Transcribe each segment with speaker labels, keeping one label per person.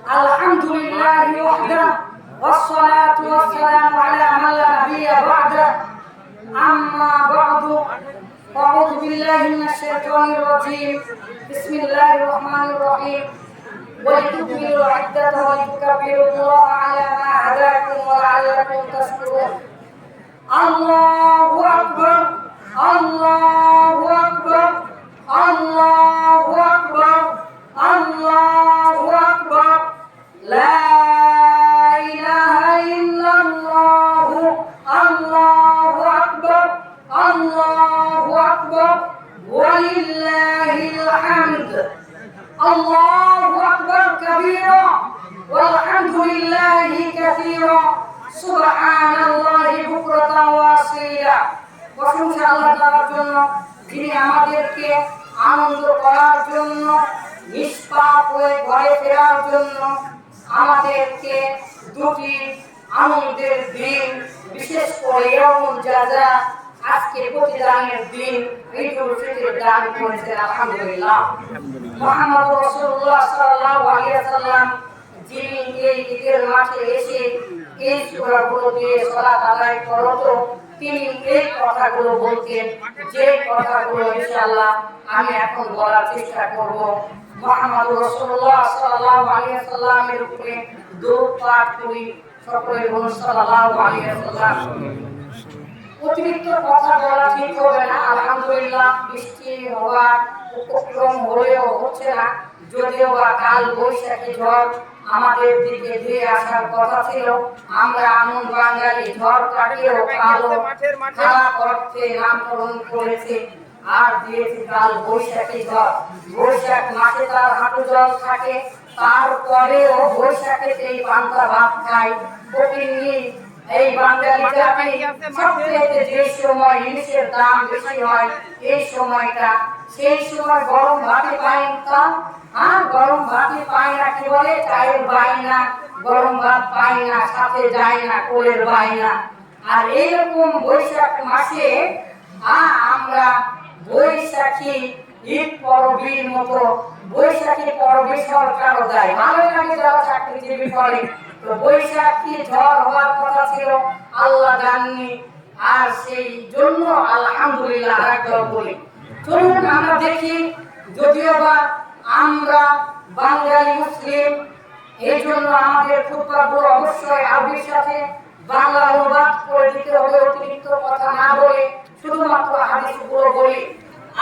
Speaker 1: الحمد لله وحده والصلاة والسلام على من لا نبي بعده أما بعد أعوذ بالله من الشيطان الرجيم بسم الله الرحمن الرحيم ولتكملوا العدة ولتكبروا الله على ما هداكم ولعلكم تشكرون الله أكبر الله أكبر الله أكبر الله أكبر لا إله إلا الله الله أكبر الله أكبر ولله الحمد الله أكبر كبيرا والحمد لله كثيرا سبحان الله بكرة وأصيلا প্রশংসা আল্লাহ তাআলার জন্য যিনি আমাদেরকে আনন্দ করার জন্য নিষ্পাপ হয়ে ঘরে ফেরার জন্য আমাদেরকে দুটি আনন্দের দিন বিশেষ করে ইয়াউমুল জাযা আজকে প্রতিদানের দিন ঈদুল ফিতর দান করেছেন আলহামদুলিল্লাহ। মুহাম্মদুর রাসূলুল্লাহ সাল্লাল্লাহু আলাইহি ওয়াসাল্লাম যিনি এই ঈদের মাঠে এসে এই সূরাগুলো দিয়ে সালাত আদায় করতো তিনি এই কথাগুলো বলতেন যে কথাগুলো ইনশাআল্লাহ আমি এখন বলার চেষ্টা করব। মুহাম্মদুর রাসূলুল্লাহ সাল্লাল্লাহু আলাইহি ওয়াসাল্লামের উপরে দরুদ পাঠ করি সকলে বলুন সাল্লাল্লাহু আলাইহি ওয়াসাল্লাম। অতিরিক্ত কথা বলা ঠিক হবে না। আলহামদুলিল্লাহ বৃষ্টি হওয়ার উপক্রম হলেও হচ্ছে না, যদিও বা কাল বৈশাখী ঝড় আমাদের দিকে ধুয়ে আসার কথা ছিল। আমরা আমন বাঙালি ঝড় কাটিয়েও কালো খারাপ অর্থে নামকরণ করেছে আর দিয়েছে কাল বৈশাখী ঝড়। বৈশাখ মাসে তার হাঁটু জল থাকে, তারপরেও বৈশাখেতেই পান্তা ভাত খায়। প্রতিদিন এই বাঙালি জাতি সবচেয়ে যে সময় ইলিশের দাম বেশি হয় এই সময়টা, সেই সময় গরম ভাতে পায় না। গরম ভাতে পায় না, কি বলে চায়ের বায়না, গরম ভাত পায় না, সাথে যায় না কোলের বায়না। আর এইরকম বৈশাখ মাসে আমরা বৈশাখী ঈদ পরবের মতো বৈশাখী পরবে সরকারও যায়, ভালোই লাগে যারা চাকরিজীবী করে। তো বৈশাখী ঝড় হওয়ার কথা ছিল, আল্লাহ জাননি, আর সেই জন্য আলহামদুলিল্লাহ একবার বলি। চলুন আমরা দেখি, যদিও বা আমরা বাঙালি মুসলিম, এই জন্য আমাদের খুতবাগুলো অবশ্যই আরবির সাথে বাংলা অনুবাদ করে দিতে হবে। অতিরিক্ত কথা না বলে শুধুমাত্র হাদিসগুলো বলি।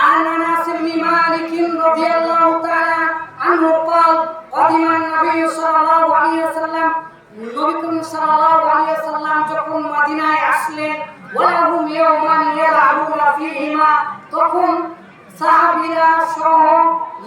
Speaker 1: عن انس بن مالك رضي الله تعالى عنه قال قدم النبي صلى الله عليه وسلم নবী সাল্লাল্লাহু আলাইহি ওয়াসাল্লাম যখন মদিনায় আসলেন ওয়ালাহুম ইয়াওমান ইয়ালআবুনা ফীহিমা, তখন সাহাবীরা সহ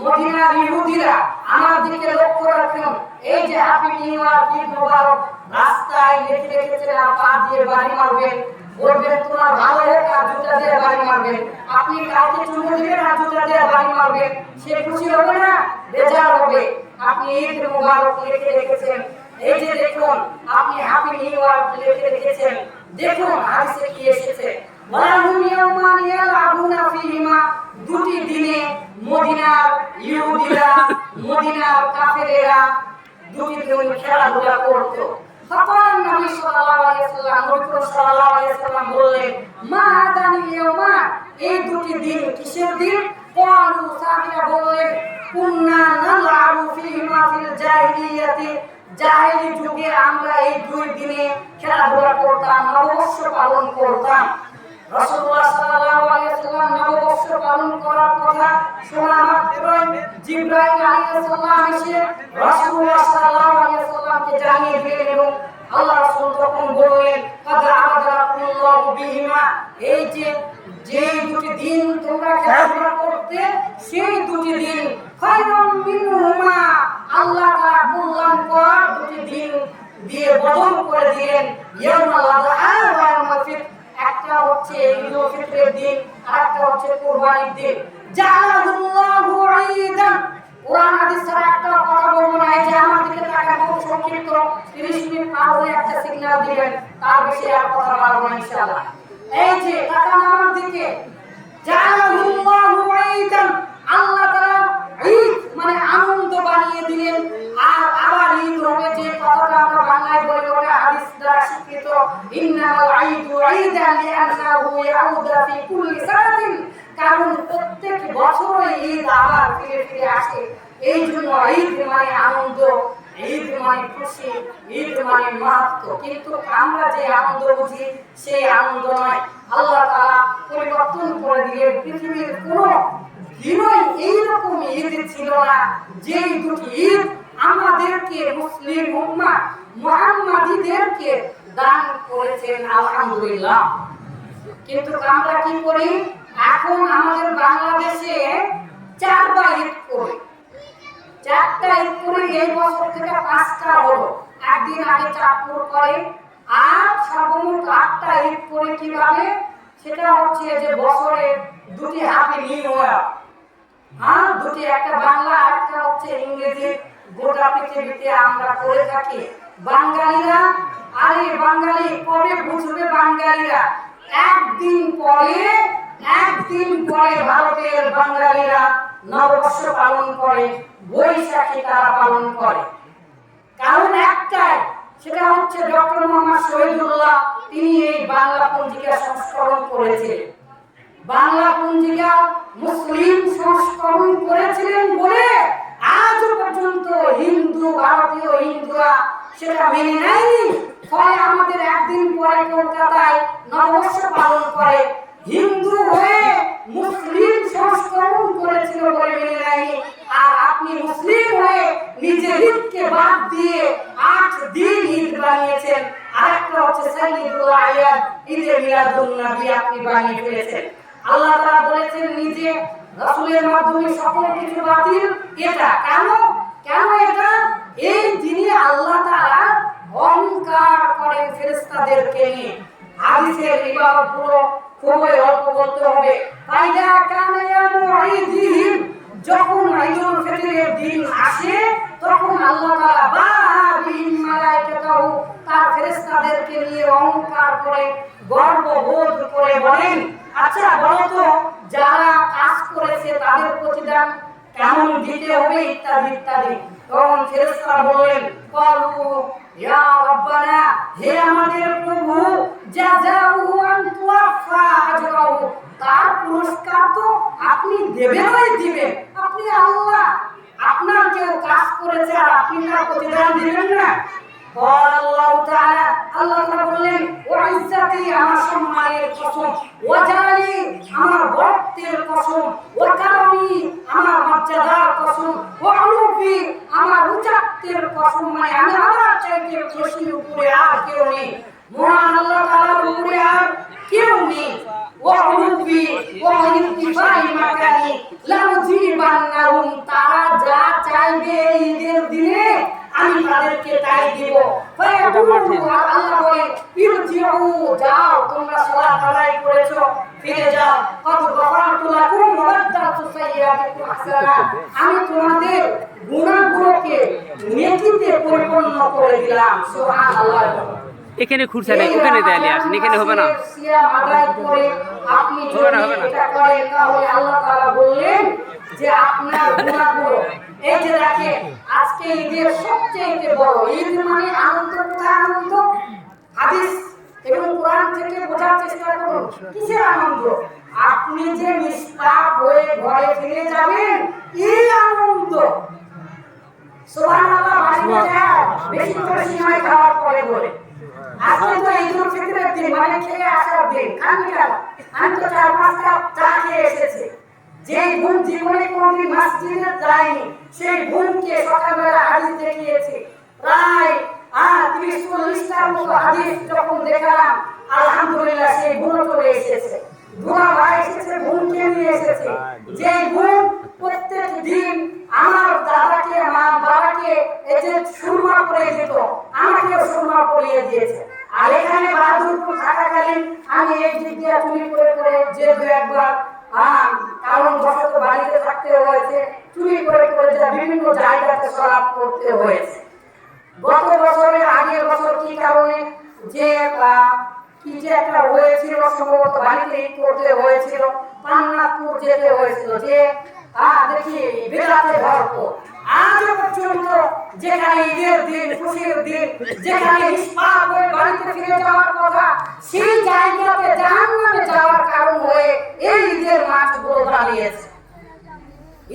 Speaker 1: মদিনার ইহুদিরা আমার দিকে লক্ষ্য রাখেন। এই যে হ্যাপি নিউ ইয়ার ঈদ মোবারক রাস্তায় লিখে রেখেছেন, পা দিয়ে বাড়ি মারবেন, বলবেন তোমার ভালো হোক আর জুতা দিয়ে বাড়ি মারবেন। আপনি কাউকে চুমু দিবেন আর জুতা দিয়ে বাড়ি মারবেন, সে খুশি হবে না, বেজার হবে। আপনি ঈদ মোবারক লিখে রেখেছেন, এই যে দেখুন আপনি হ্যাপি নিউ ইয়ার লিখে রেখেছেন। দেখুন হাদিসে কি এসেছে, ওয়ালাহুম ইয়াওমান ইয়ালআবুনা ফীহিমা, দুটি দিনে মদিনার ইহুদিরা মদিনার কাফেরেরা দুটি দিন খেলাধুলা করতো। তখন নবী সাল্লাল্লাহু আলাইহি ওয়াসাল্লাম বললেন, মা হাদানি ইয়াওমা, এই দুটি দিন কিসের দিন? ক্বালু, সাহাবীরা বললেন, কুননা নালআবু ফীহিমা ফিল জাহিলিয়াতি, জাহেলি যুগে আমরা এই দুই দিনে খেলাধুলা করতাম, নববর্ষ পালন করতাম। রাসূলুল্লাহ সাল্লাল্লাহু আলাইহি ওয়াসাল্লাম নববর্ষ পালন করার কথা শোনা মাত্রই জিবরাইল আলাইহিস সালাম এসে রাসূলুল্লাহ সাল্লাল্লাহু আলাইহি ওয়াসাল্লামকে জানিয়ে দিলেন এবং আল্লাহ রাসূল তখন বললেন, কাদ আ'দারাকুল্লাহু বিহিমা, এই যে দুটি দিন তোমরা খেলাধুলা করতে, সেই দুটি দিন খায়রুম মিনহুমা, আল্লাহ তাআলা কল্যাণ করা দুটি দিন দিয়ে বদল করে দিলেন ইয়াউমুল আযহা ওয়া ইয়াউমুল ফিতর। একটা হচ্ছে ঈদুল ফিতরের দিন আর একটা হচ্ছে কুরবানির দিন। জাআলাহুল্লাহু ঈদান, কোরআন হাদিস ছাড়া একটা কথা বলবো না। এই যে আমার দিকে তাকান, খুব সংক্ষিপ্ত 30 মিনিট পার হয়ে একটা সিগন্যাল দিবেন, তার বেশি আর কথা বলবো না ইনশাআল্লাহ। এই যে তাকান আমার দিকে, জাআলাহুল্লাহু ঈদান, আল্লাহ তাআলা ঈদ মানে আনন্দ বানিয়ে দিলেন। আর আবার ঈদ ইন্নামাল ঈদু ঈদান লিআন্নাহু ইয়াউদু ফি কুল্লি সানাতিন, কারণ প্রত্যেক বছরই ঈদ আবার ফিরে ফিরে আসে। এই জন্য ঈদ মানে আনন্দ, ঈদ মানে খুশি, ঈদ মানে মাহাত্ম। কিন্তু আমরা যে আনন্দ বুঝি সেই আনন্দ নয়। আল্লাহ তাআলা পরিবর্তন করে দিলেন। পৃথিবীর কোনো দিনই এইরকম ঈদ ছিল না যেই দুটি ঈদ আমাদেরকে মুসলিম উম্মাহ মুহাম্মাদীদেরকে দান করেছেন, আলহামদুলিল্লাহ। কিন্তু আমরা কি করি, এখন আমাদের বাংলাদেশে 4টা ঈদ করি, 4টা ঈদ করি। এই বছর থেকে 5টা হলো, একদিন আগে চাঁদপুর করে, আর সর্বমোট 8টা ঈদ করে। কিভাবে? সেটা হচ্ছে যে বছরে দুটি হ্যাপি নিউ ইয়ার, দুটি, একটা বাংলা আর একটা হচ্ছে ইংরেজি। গোটা পৃথিবীতে আমরা করে থাকি। বাঙালিরা, আরে বাঙালি কবে বুঝবে বাঙালিরা? একদিন পরে ভারতের বাঙালিরা নববর্ষ পালন করে, বৈশাখী তারা পালন করে। কারণ একটাই, সেটা হচ্ছে ডক্টর মোহাম্মদ শহীদুল্লাহ, তিনি এই বাংলা পঞ্জিকা সংস্করণ করেছিলেন। বাংলা পঞ্জিকা মুসলিম সংস্করণ করেছিলেন বলে আজ পর্যন্ত ভারতীয় হিন্দুরা সেটা মেনে নেয়নি। ফলে আমাদের একদিন পরে কলকাতায় নববর্ষ পালন করে। হিন্দু হয়ে মুসলিম সংস্করণ করেছিল বলে মেনে নেয়নি, আর আপনি মুসলিম হয়ে নিজের ঈদকে বাদ দিয়ে 8 দিন ঈদ বানিয়েছেন। আরেকটা হচ্ছে সাইয়্যিদুল আয়াদ, ঈদে মিলাদুন নবী আপনি বানিয়ে ফেলেছেন। আল্লাহ তাআলা বলেছেন নিজে রাসূলের মাধ্যমে সকল কিছু বাতিল। এটা কেন এটা? এই দিনে আল্লাহ তাআলা অহংকার করেন ফেরেশতাদেরকে নিয়ে। হাদিসের ইবারতগুলো খুবই অল্প বলতে হবে। ফাইদা কানা ইয়াউমুইদিহিম, যখন ঈদুল ফিতরের দিন আসে তখন আল্লাহ তাআলা বাহিম মালায়েকাতাহু, তার ফেরেশতাদেরকে নিয়ে অহংকার করে, গর্ববোধ করে বলেন, আচ্ছা বলো তো যারা কাজ করেছে তাদের প্রতিদান কেমন দিতে হবে, ইত্যাদি ইত্যাদি। তখন ফেরেশতারা বলেন, ক্বালু ইয়া রাব্বানা, হে আমাদের প্রভু, জাযাউহু আন তুওয়াফা আজরাহু, তার পুরস্কার তো আপনি দেবেনই দিবেন। আপনি আল্লাহ, আপনার কেউ কাজ করেছে আর আপনি তার প্রতিদান দিবেন না? আল্লাহ তাআলা বললেন, ওয়া ইজ্জতি, আমার সম্মানের কসম, ওয়া জালালি, আমার বরত্বের কসম, ওয়া কারামি, আমার মর্যাদার কসম, ওয়া উলুফি, আমার উচ্চত্বের কসম, মানে আমি আমার চাইতে বেশি উপরে আর কেউ নেই। মহান আল্লাহ তাআলার উপরে আর কেউ নেই। ওয়া উলুফি ওয়া ইনতিফাই মাকানি লাউজিবান্নাহুম, তারা যা চাইবে ঈদের দিনে আমি তাদেরকে তাই দিব। আল্লাহ বলেন, ইরজিউ, যাও তোমরা সালাত আদায় করেছো, ফিরে যাও। কত গফরাতু লাকুম ওয়া বাদদাতু সাইয়্যাতিকুম হাসানা, আমি তোমাদের গুনাহগুলোকে নেকিতে পরিপূর্ণ করে দিলাম। সুবহানাল্লাহ।
Speaker 2: এখানে খুঁড়ছে না, ওখানে দেয়ালে আসেন, এখানে হবে না,
Speaker 1: সিয়াম আদায় করে আপনি যদি এটা করেন তাহলে আল্লাহ তাআলা বললেন যে আপনার গুনাহগুলো, এই যে দেখেন আজকে ঈদের সবচেয়ে বড় ঈদ মানে আনন্দ। কোথায় আনন্দ? হাদিস এবং কোরআন থেকে বোঝার চেষ্টা করুন কিসের আনন্দ। আপনি যে নিষ্পাপ হয়ে ঘরে ফিরে যাবেন, এই আনন্দ। সুবহানাল্লাহ। বেশি করে সময় খাওয়ার পরে বলে আজকে তো ঈদুল ফিতরের দিন, মানে খেয়ে আসার দিন। আমি তো 4-5 কাপ চা খেয়ে এসেছি। যে বোন জীবনে কোনদিন মসজিদে যায়নি, সেই বোনকে সকালবেলা হাদিস দেখিয়েছি। প্রায় 30-40টার মতো হাদিস যখন দেখালাম, আলহামদুলিল্লাহ সেই বোন চলে এসেছে। দুয়া ভাই এসেছে, বোনকে নিয়ে এসেছে। যে বোন প্রত্যেক দিন আমার দাদাকে, বাবাকে এই যে সুরমা করে দিত, আমাকেও সুরমা করিয়ে দিয়েছে। আর এখানে বাহাদুরপুর থাকাকালীন আমি এই দিক দিয়ে চুরি করে যে 2-1 বার, কারণ বসত বাড়িতে থাকতে হয়েছে, চুরি করে যা বিভিন্ন জায়গাতে শরাব করতে হয়েছে। গত বছরের আগের বছর কি কারণে যে কি যে একটা হয়েছিল, সম্ভবত বাড়িতে ঈদ করতে হয়েছিল, পান্নাপুর যেতে হয়েছিল, যে দেখি বেড়াতে ধরতো। আজ পর্যন্ত পর্যন্ত যেখানে ঈদের দিন, খুশির দিন, যেখানে নিষ্পাপ হয়ে বাড়িতে ফিরে যাওয়ার কথা, সেই জায়গাতে জাহান্নামে যাওয়ার কারণ হয়ে এই ঈদের মাঠগুলো দাঁড়িয়েছে।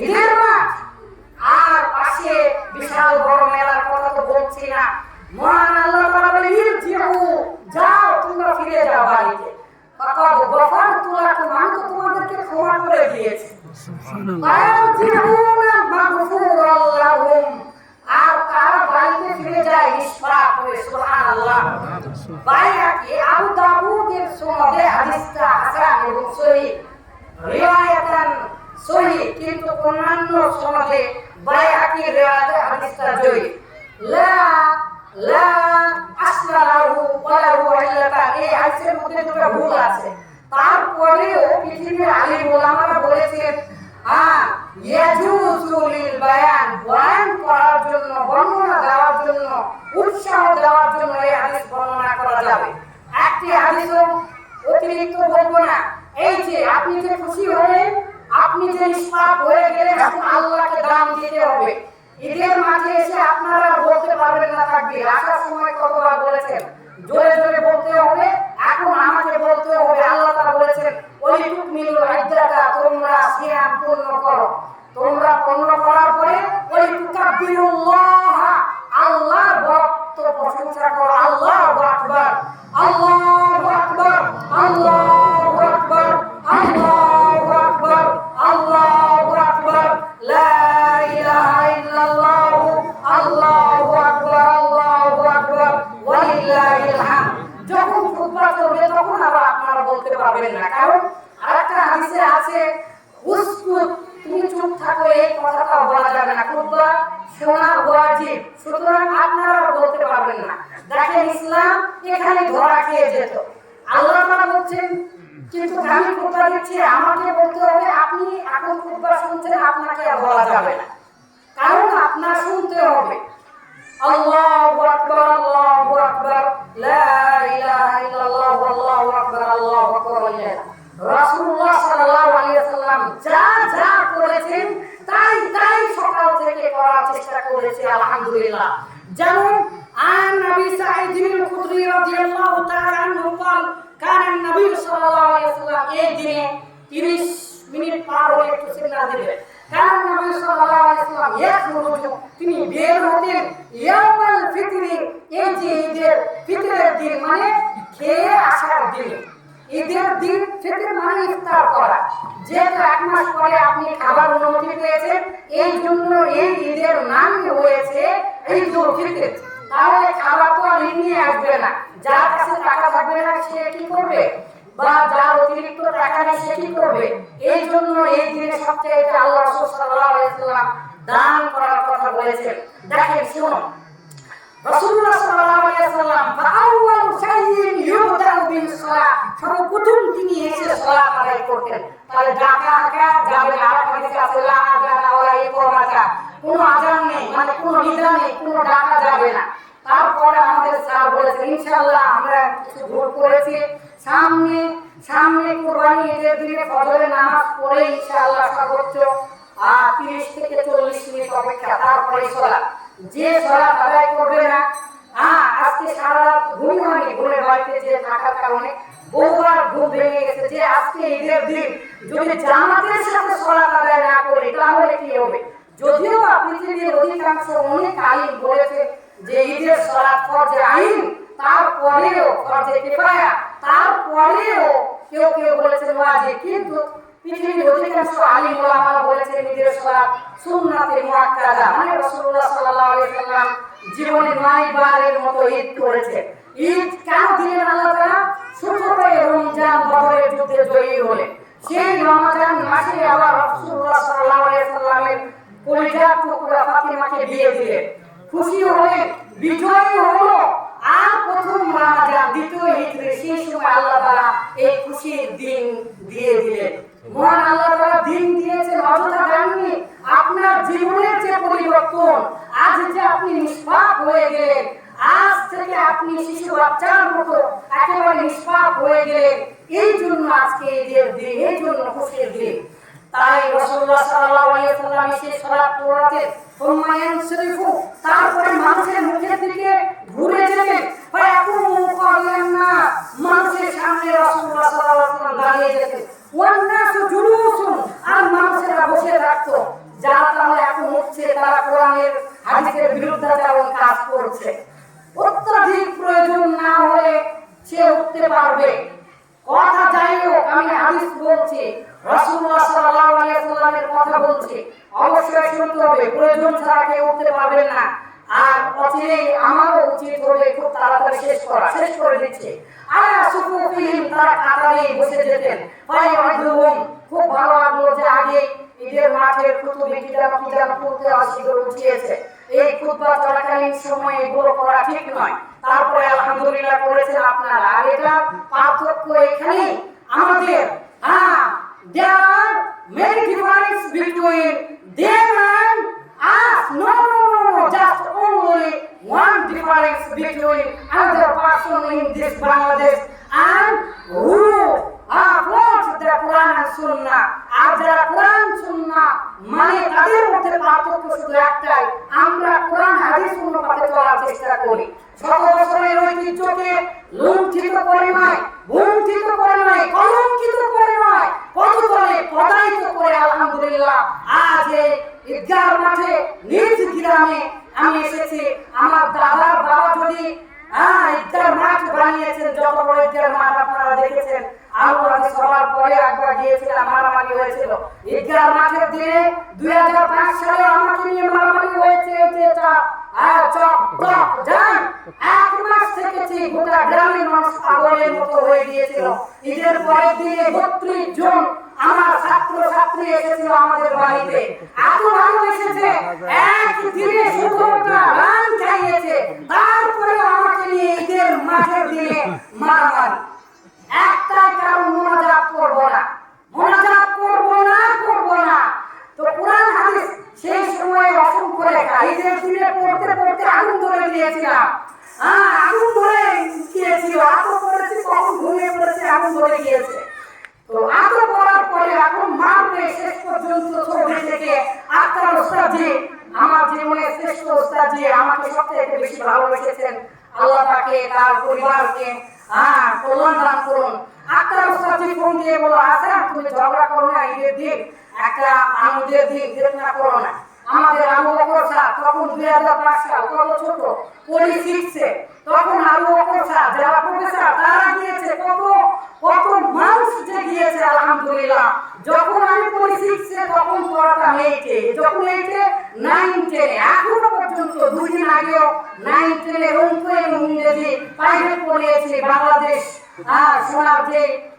Speaker 1: ঈদের মাঠ আর পাশে বিশাল বড় মেলার কথা তো বলছি না। মহান আল্লাহ তাআলা বলেন, ইরজিউ, যাও তোমরা ফিরে যাও বাড়িতে। ফাকাদ গফারতু লাকুম, আমি তো তোমাদেরকে ক্ষমা করে দিয়েছি। ফায়ারজিউনা মাগফুরাল লাহুম, আর তারা বাড়িতে ফিরে যায় নিষ্পাপ হয়ে। সুবহানাল্লাহ। বাইহাকি আবু দাউদের সনদে হাদিসটা হাসান এবং সহিহ, রিওয়ায়াতান সহিহ, কিন্তু অন্যান্য সনদে বাইহাকির রিওয়ায়াতে হাদিসটা জয়ীফ। লা আসলা লাহু ওয়া লাহু ইল্লাতান, এই হাদিসের মধ্যে দুটো ভুল আছে। তারপরেও পৃথিবীর আলিম ওলামারা বলেছেন, ইয়াজুজু লিল বায়ান, বয়ান করার জন্য, বর্ণনা দেওয়ার জন্য, উৎসাহ দেওয়ার জন্য এই হাদিস বর্ণনা করা যাবে। একটি হাদিসও অতিরিক্ত বলবো না। এই যে আপনি যে খুশি হলেন, আপনি যে নিষ্পাপ হয়ে গেলেন, এখন আল্লাহকে দান দিতে হবে। ঈদের মাঠে এসে আপনারা বলতে পারবেন না তাকবীর। আসার সময় কতবার বলেছেন জোরে জোরে বলতে হবে, এখন আমাকে বলতে হবে। আল্লাহ তাআলা বলেছেন, ওয়ালি তুকমিলু ইদ্দাতা, তোমরা সিয়াম পূর্ণ করো। তোমরা পূর্ণ করার পরে ওয়ালি তুকাব্বিরুল্লাহ, আল্লাহর ভক্ত প্রশংসা করো। আল্লাহু আকবার, আল্লাহু আকবার, আল্লাহু আকবার, আল্লাহু আকবার, আল্লাহু আকবার, লা ইলাহা ইল্লাল্লাহ, আল্লাহু আকবার, আল্লাহু আকবার, ওয়ালিল্লাহিল হামদ। যখন খুতবা চলবে তখন আবার আপনারা বলতে পারবেন না, কারণ আরেকটা হাদিসে আছে, উসকুত, তুমি চুপ থাকো, এই কথাটা বলা যাবে না, খুতবা শোনা ওয়াজিব। সুতরাং আপনারা বলতে পারবেন না। দেখেন, ইসলাম এখানে ধরা খেয়ে যেত। আল্লাহ তাআলা বলছেন, কিন্তু আমি খুতবা দিচ্ছি, আমাকে বলতে হবে। আপনি এখন খুতবা শুনছেন, আপনাকে আর বলা যাবে না, কারণ আপনার শুনতে হবে। আল্লাহু আকবার, আল্লাহু আকবার, লা ইলাহা ইল্লাল্লাহ, আল্লাহু আকবার, আল্লাহু আকবার। রাসূলুল্লাহ সাল্লাল্লাহু আলাইহি ওয়াসাল্লাম যা যা করেছেন তাই তাই সকাল থেকে করার চেষ্টা করেছে, আলহামদুলিল্লাহ। যেমন আন নবী সাঈদ ইবনে খুদরি রাদিয়াল্লাহু তাআলা আনহু قال كان النبي صلى الله عليه وسلم, এই দিনে 30 মিনিট পার হয়ে একটু সিগন্যাল দিবেন। কারণ নবী সাল্লাল্লাহু আলাইহি ওয়াসাল্লাম ইয়াখরুজু, তিনি বের হতেন, ইয়াউমাল ফিতরি, এই যে ঈদের ফিতরের দিন, মানে খেয়ে আসার দিন। ঈদের দিন, ফিতর মানে ইফতার করা। যেহেতু এক মাস পরে আপনি খাবার অনুমতি পেয়েছেন, এই জন্য এই ঈদের নাম হয়েছে ঈদুল ফিতর। তাহলে খাবার তো আর নিয়ে আসবে না, যার কাছে টাকা থাকবে না সে কি করবে, বা যার অতিরিক্ত টাকা নেই সে কি করবে। এই জন্য এই দিনে সবচেয়ে আল্লাহ রাসূল সাল্লাল্লাহু আলাইহি ওয়াসাল্লাম দান করার কথা বলেছেন। দেখেন, শুনুন, রাসূলুল্লাহ সাল্লাল্লাহু আলাইহি ওয়াসাল্লাম ফাআউয়ালু শাইইন ইউবদাউ বিস-সালাহ, সর্বপ্রথম তিনি এসে সালাত আদায় করতেন। তাহলে ডাকা যাবে না। আর হাদিসে আছে লা আযানা ওয়ালা ইকামাতা, কোনো আযান নেই, মানে কোনো নিদা নেই, কোনো ডাকা যাবে না। তারপরে আমাদের স্যার বলেছেন, ইনশাআল্লাহ আমরা কিছু ভুল করেছি, সামনে কুরবানি ঈদের দিনে ফজরের নামাজ পড়ে ইনশাআল্লাহ সর্বোচ্চ 30 থেকে 40 মিনিট অপেক্ষা, তারপরে সালাত। যে সালাত আদায় করবে না, আজকে সারা রাত ঘুম হয়নি, ঘুরে বাড়িতে যে থাকার কারণে বহুবার ঘুম ভেঙে গেছে, যে আজকে ঈদের দিন যদি জামাতের সাথে সালাত আদায় না করি তাহলে কি হবে। যদিও পৃথিবীর অধিকাংশ অনেক আলিম বলেছে যে ঈদের সালাত ফরজে আইন, তারপরেও ফরজে কিফায়া, তারপরেও কেউ কেউ বলেছেন ওয়াজিব, কিন্তু পৃথিবীর অধিকাংশ আলিম ওলামারা বলেছেন ঈদের সালাত সুন্নাতে মুআক্কাদা, মানে রাসূলুল্লাহ সাল্লাল্লাহু আলাইহি ওয়াসাল্লাম জীবনে 9 বারের মতো ঈদ করেছে। ঈদ কেন দিলেন আল্লাহ তাআলা? 17 রমজান বদরের যুদ্ধে জয়ী হলেন। সেই রমজান মাসে আবার রাসূলুল্লাহ সাল্লাল্লাহু আলাইহি ওয়াসাল্লামের কলিজার টুকরা ফাতিমাকে বিয়ে দিলেন। খুশি হলেন, বিজয়ী হলো। আর প্রথম রমজান, দ্বিতীয় হিজরি, সেই সময় আল্লাহ তাআলা এই খুশির দিন দিয়ে দিলেন। মহান আল্লাহ তাআলা দিন দিয়েছেন, অযথা দেননি। আপনার জীবনের যে পরিবর্তন, আজ যে আপনি নিষ্পাপ হয়ে গেলেন, আজ থেকে আপনি শিশু বাচ্চার মতো একেবারে নিষ্পাপ হয়ে গেলেন, এই জন্য আজকে ঈদের দিন, এই জন্য খুশির দিন। তাই রাসূলুল্লাহ সাল্লাল্লাহু আলাইহি ওয়াসাল্লাম এসে সালাত পড়াতেন, সুম্মা ইয়ানসরিফু, তারপরে মানুষের মুখের দিকে ঘুরে যেতেন, ফায়াকুমু কালিয়ান নাস, মানুষের সামনে রাসূলুল্লাহ সাল্লাল্লাহু আলাইহি ওয়াসাল্লাম দাঁড়িয়ে যেতেন, ওয়ান নাসু জুলুসুন, আর মানুষেরা বসে থাকতো। যারা তাহলে এখন উঠছে তারা কোরআনের হাদিসের বিরুদ্ধাচরণ কাজ করছে। অত্যধিক প্রয়োজন না হলে সে উঠতে পারবে। কথা যাই হোক, আমি হাদিস বলছি, রাসূলুল্লাহ সাল্লাল্লাহু আলাইহি ওয়াসাল্লামের কথা বলছি, অবশ্যই শুনতে হবে। প্রয়োজন ছাড়া কেউ উঠতে পারবে না। আর অচিরেই আমারও উচিত হবে খুব তাড়াতাড়ি শেষ করে দিচ্ছে। আলা সুফুফিহিম, তারা কাতারে বসে যেতেন। ফায়াদুহুম, খুব ভালো লাগলো যে আগে ঈদের মাঠের খুতবে কিতাব পড়তে অস্বীকার উঠিয়েছে। এই খুতবা চলাকালীন সময় এগুলো করা ঠিক নয়। তারপরে আলহামদুলিল্লাহ করেছেন আপনারা। আর এটা পার্থক্য এখানে আমাদের, there are many differences between them and us. No, just only one difference between other person in this Bangladesh and who follows the Quran and Sunnah. আর যারা কোরআন সুন্নাহ মানে তাদের মধ্যে পার্থক্য শুধু একটাই, আমরা কোরআন হাদিস অনুপাতে চলার চেষ্টা করি। শত বছরের ঐতিহ্যকে লুণ্ঠিত করে নয়, বঞ্চিত করে নয়, কলঙ্কিত করে নয়, পদতলে পদায়িত করে আলহামদুলিল্লাহ আজ এই ঈদগাহ মাঠে নিজ গ্রামে আমি এসেছি। আমার দাদার বাবা যদি ঈদগাহ মাঠ বানিয়েছেন, যত বড় ঈদগাহ মাঠ আপনারা দেখেছেন, আলুরাজি সবার পরে একবার গিয়েছিলাম, মারামারি হয়েছিল ঈদগাহ মাঠের দিনে। 2005 সালে আমাকে নিয়ে মারামারি হয়েছে। এটা এক মাস থেকেছি, গোটা গ্রামের মানুষ পাগলের মতো হয়ে গিয়েছিল। ঈদের পরের দিনে 32 জন আমার ছাত্র ছাত্রী এসেছিল আমাদের বাড়িতে। এত ভালো এসেছে, এক দিনে 17টা রান খাইয়েছে। তারপরে আমাকে নিয়ে ঈদের মাঠের দিনে মারামারি। একটাই কারণ, মোনাজাত করবো না। তো কোরআন হাদিস সেই সময় অসংখ্য লেখা, ঈদের দিনে পড়তে আগুন ধরে দিয়েছিলাম। আগুন ধরে গিয়েছিল, এত পড়েছি, কখন ঘুমিয়ে পড়েছে, আগুন ধরে গিয়েছে। তো এত পড়ার পরে এখন মারবে শেষ পর্যন্ত ছবি থেকে আক্তার ওস্তাদজি, আমার জীবনের শ্রেষ্ঠ ওস্তাদজি, আমাকে সবথেকে বেশি ভালোবেসেছেন। আল্লাহ তাকে, তার পরিবারকে কল্যাণ দান করুন। আক্তার ওস্তাদজি ফোন দিয়ে বলো, হাসান তুমি ঝগড়া করো না, ঈদের দিন একটা আনন্দের দিন, না করো না। আমাদের আবু বকর স্যার তখন 2005 সাল, কত ছোট, পড়ি শিখছে, তখন আবু বকর স্যার যারা প্রফেসর তারা গিয়েছে, কত মানুষ যে গিয়েছে আলহামদুলিল্লাহ। যখন আমি পড়ি শিখছে তখন পড়াতাম 8-এ, যখন 8-এ 9-10, এখনো পর্যন্ত 2 দিন আগেও 9-10 রংপুর এবং ইংরেজি প্রাইভেট পড়িয়েছি। বাংলাদেশ সোনার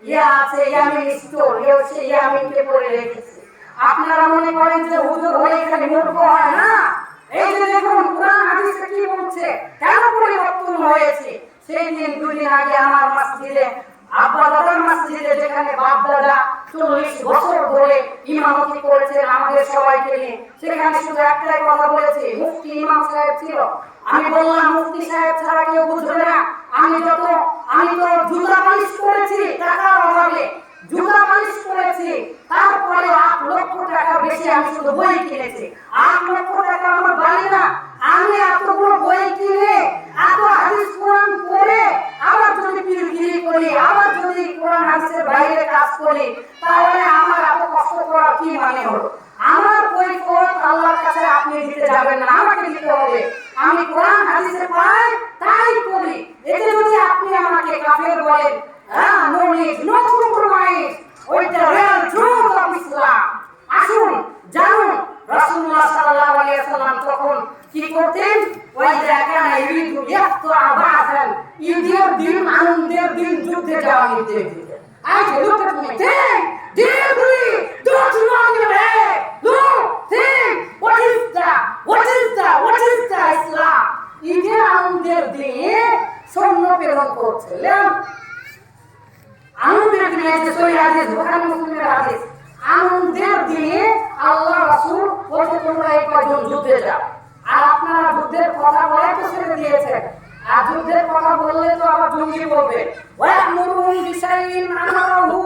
Speaker 1: যে আছে ইয়ামিন স্টোর, সে ইয়ামিনকে পড়ে রেখেছি। আপনারা মনে করেন যে হুজুর হয়ে খালি মূর্খ হয় না? এই যে দেখুন কোরআন হাদিসে কি বলছে, কেন পরিবর্তন হয়েছে। সেই দিন 2 দিন আগে আমার মসজিদে, আব্বা দাদার মসজিদে, যেখানে বাপ দাদা 40 বছর ধরে ইমামতি করেছেন আমাদের সবাইকে নিয়ে, সেখানে শুধু একটাই কথা বলেছি, মুফতি ইমাম সাহেব ছিল। আমি বললাম মুফতি সাহেব ছাড়া কেউ বুঝবে না। আমি তো জুতা পালিশ করেছি টাকার অভাবে, জুতা পালিশ করেছি, তারপরে 8 লক্ষ টাকা বেশি আমি শুধু বই কিনেছি। 8 লক্ষ টাকা আমার বাড়ি না। আমি এতগুলো বই কিনে, এত হাদিস কোরআন পড়ে, আবার যদি পিরগিরি করি, আবার যদি কোরআন হাদিসের বাইরে কাজ করি, তাহলে আমার এত কষ্ট করা কি মানে হলো? আমার বই পড় আল্লাহর কাছে আপনি দিতে যাবেন না, আমাকে দিতে হবে। আমি কোরআন হাদিসে পাই তাই করি। এতে যদি আপনি আমাকে কাফের বলেন, no need, no compromise with the real truth of Islam. আসুন জানুন রাসূলুল্লাহ সাল্লাল্লাহু আলাইহি ওয়াসাল্লাম তখন কি করতেন। ওয়াইদা কানা ইউরিদু ইয়াকতুআ বা'সান, ঈদের দিন, আনন্দের দিন যুদ্ধে যাওয়া নির্দেশ দিতেন। I look at me, think deeply, don't knock your head, look, think, what is the Islam? ঈদের আনন্দের দিনে সৈন্য প্রেরণ করছিলেন। আনন্দের দিনে, যে সহিহ হাদিস, বুখারী মুসলিমের হাদিস, আনন্দের দিনে আল্লাহ রাসূল বলতে তোমরা এই কয়জন যুদ্ধে যাও। আর আপনারা যুদ্ধের কথা বলে তো ছেড়ে দিয়েছেন। আর যুদ্ধের কথা বললে তো আবার জঙ্গি বলবে, ওয়া'মুরুহুম বিশাইইন আমারহু,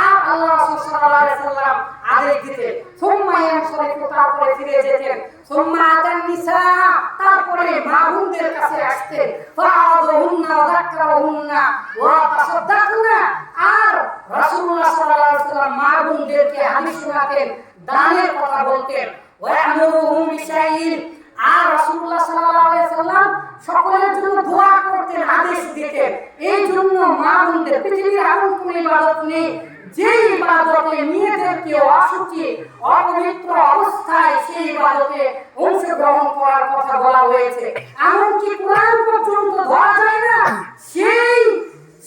Speaker 1: আর আল্লাহ রাসূল সাল্লাল্লাহু আলাইহি সাল্লাম আদেশ দিতেন সুম্মা ইয়ানসরিফু, তারপরে ফিরে যেতেন, সুম্মা আতান নিসা, তারপরে মা বোনদের কাছে আসতেন, ফাআযুহুন্না ওয়া যাক্কারুহুন্না ওয়া তাসাদ্দাকুনা, আর রাসূলুল্লাহ সাল্লাল্লাহু আলাইহি সাল্লাম মা বোনদেরকে হাদিস শোনাতেন, দানের কথা বলতেন, ওয়া ইয়ামুরুহুম বিশাইইন, আর রাসূলুল্লাহ সাল্লাল্লাহু আলাইহি সাল্লাম সকলের জন্য দোয়া করতেন, আদেশ দিতেন। এই জন্য মা বোনদের পৃথিবীর এমন কোনো ইবাদত নেই যে ইবাদতে মেয়েদেরকে অশুচি অপবিত্র অবস্থায় সেই ইবাদতে অংশগ্রহণ করার কথা বলা হয়েছে। এমনকি কোরআন পর্যন্ত ধরা যায় না,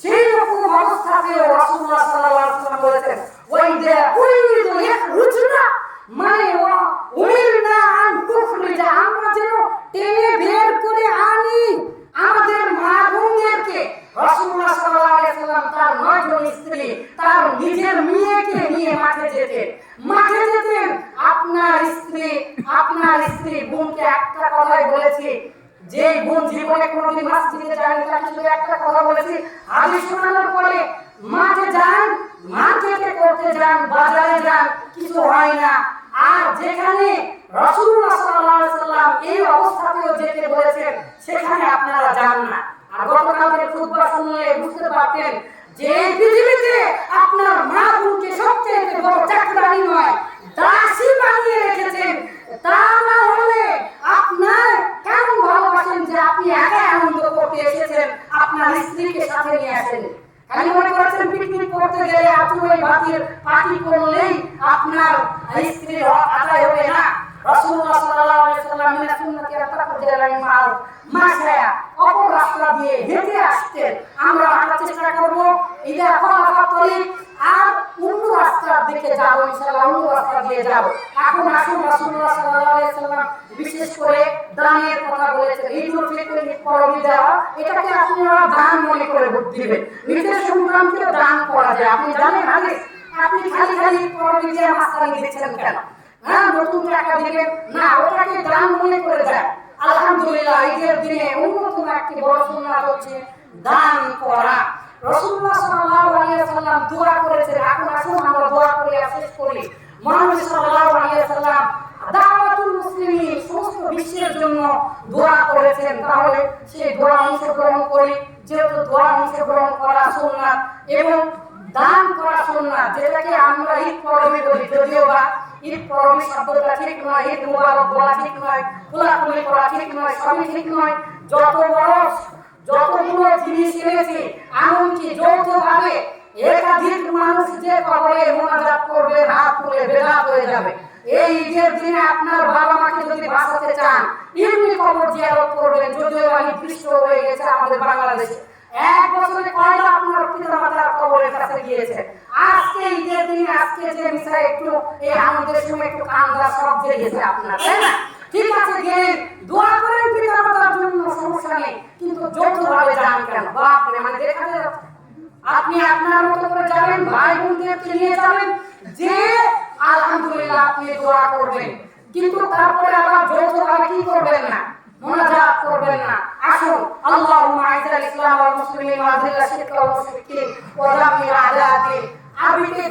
Speaker 1: সেই রকম অবস্থাতেও রাসূলুল্লাহ সাল্লাল্লাহু আলাইহি ওয়াসাল্লাম বলেছেন ওয়াইদা উরিদু ইয়াখরুজনা, মানে উমিরনা আন তুখরিজা, আমরা যেন টেনে বের করে আনি আমাদের মা বোনদেরকে। রাসূলুল্লাহ সাল্লাল্লাহু আলাইহি ওয়াসাল্লাম তার 9 জন স্ত্রী, তার নিজের মেয়েকে নিয়ে মাঠে যেতেন। আপনার স্ত্রী বোনকে একটা কথাই বলেছি, যে বোন জীবনে কোনোদিন মসজিদে যায়নি তাকে শুধু একটা কথা বলেছি, হাদিস শোনানোর পরে মাঠে যান, মার্কেটে করতে যান, বাজারে যান, কিছু হয় না। আর যেখানে রাসূলুল্লাহ সাল্লাল্লাহু আলাইহি ওয়াসাল্লাম এই অবস্থাতেও যেতে বলেছেন সেখানে আপনারা যান না। আর গতকালকে খুতবা শুনলে বুঝতে পারতেন যে পৃথিবীতে আপনার মা বোনকে সবচেয়ে বড় চাকরানি নয়, দাসী বানিয়ে রেখেছেন। তা না হলে আপনার কেমন ভালোবাসেন যে আপনি একা আনন্দ করতে এসেছেন, আপনার স্ত্রীকে সাথে নিয়ে আসেন। খালি মনে করেছেন পিকনিক করতে গেলে আপনি ওই ভাতির পার্টি করলেই আপনার স্ত্রীর হক আদায় হবে না। রাসূলুল্লাহ সাল্লাল্লাহু আলাইহি ওয়াসাল্লাম মিনা সুন্নতি আতাকুজালাল মাল মাশায়া, অপর রাস্তা দিয়ে হেঁটে আসতেন। আমরা হাঁটার চেষ্টা করব, ইদা খলাফা তরিক, আর অন্য রাস্তার দিকে যাব, ইনশাআল্লাহ অন্য রাস্তা দিয়ে যাব। এখন আসুন, রাসূলুল্লাহ সাল্লাল্লাহু আলাইহি ওয়াসাল্লাম বিশেষ করে দানের কথা বলেছেন। ঈদুল ফিতর পরবী দেওয়া, এটাকে আপনারা দান মনে করে ভোট দিবেন। নিজের সন্তানকে দান করা যায়, আপনি জানেন হাদিস। আপনি খালি পরবী দিয়ে মাস্তানি দিচ্ছেন কেন? হ্যাঁ, নতুন টাকা দিবেন না, ওটাকে দান মনে করে দেন। আলহামদুলিল্লাহ, ঈদের দিনে অন্যতম একটি বড় সুন্নাত হচ্ছে দান করা। রাসূলুল্লাহ সাল্লাল্লাহু আলাইহি ওয়াসাল্লাম দোয়া করেছেন। এখন আসুন আমরা দোয়া করে শেষ করি। মহানবী সাল্লাল্লাহু আলাইহি ওয়াসাল্লাম দাওয়াতুল মুসলিমিন, সমস্ত বিশ্বের জন্য দোয়া করেছেন। তাহলে সেই দোয়া অংশগ্রহণ করি, যেহেতু দোয়া অংশগ্রহণ করা সুন্নাত এবং দান করা সুন্নাত, যেটাকে আমরা ঈদ পরবী বলি, যদিও বা ঈদ পরবী শব্দটা ঠিক নয়, ঈদ মুবারক বলা ঠিক নয়, কোলাকুলি করা ঠিক নয়, সবই ঠিক নয়। যতগুলো জিনিস এনেছি, এমনকি যৌথভাবে একাধিক মানুষ যে কবরে মোনাজাত করবে, হাত তুলে বেদাত হয়ে যাবে। এই ঈদের দিনে আপনার বাবা মাকে যদি বাঁচাতে চান, এমনি কবর জিয়ারত করবেন। যদিও নির্দিষ্ট হয়ে গেছে আমাদের বাংলাদেশে, এক বছরে কয়টা আপনার পিতা মাতার কবরের কাছে গিয়েছে। আজকে ঈদের দিনে, আজকে যে বিষয় একটু এই আমাদের সময় একটু কান্দা সব জেগেছে আপনার, তাই না? ঠিক আছে, গেলেন, দোয়া করেন পিতা মাতার জন্য, সমস্যা নেই, কিন্তু যৌথভাবে যান কেন? বাপরে, মানে দেখা যায় আপনি আপনার মতো করে যাবেন, ভাই বোনদেরকে নিয়ে যাবেন, যে আলহামদুলিল্লাহ আপনি দোয়া করবেন, কিন্তু তারপরে আবার যৌথভাবে কি করবেন না, মুনাজাত করবেন না। আসুন, আল্লাহুম্মা আইযাল ইসলাম ওয়াল মুসলিমিন ওয়া আযিল্লাশ শিরকা ওয়াল মুশরিকিন ওয়া দামির আ'দা'আদ-দ্বীন। আরবিতে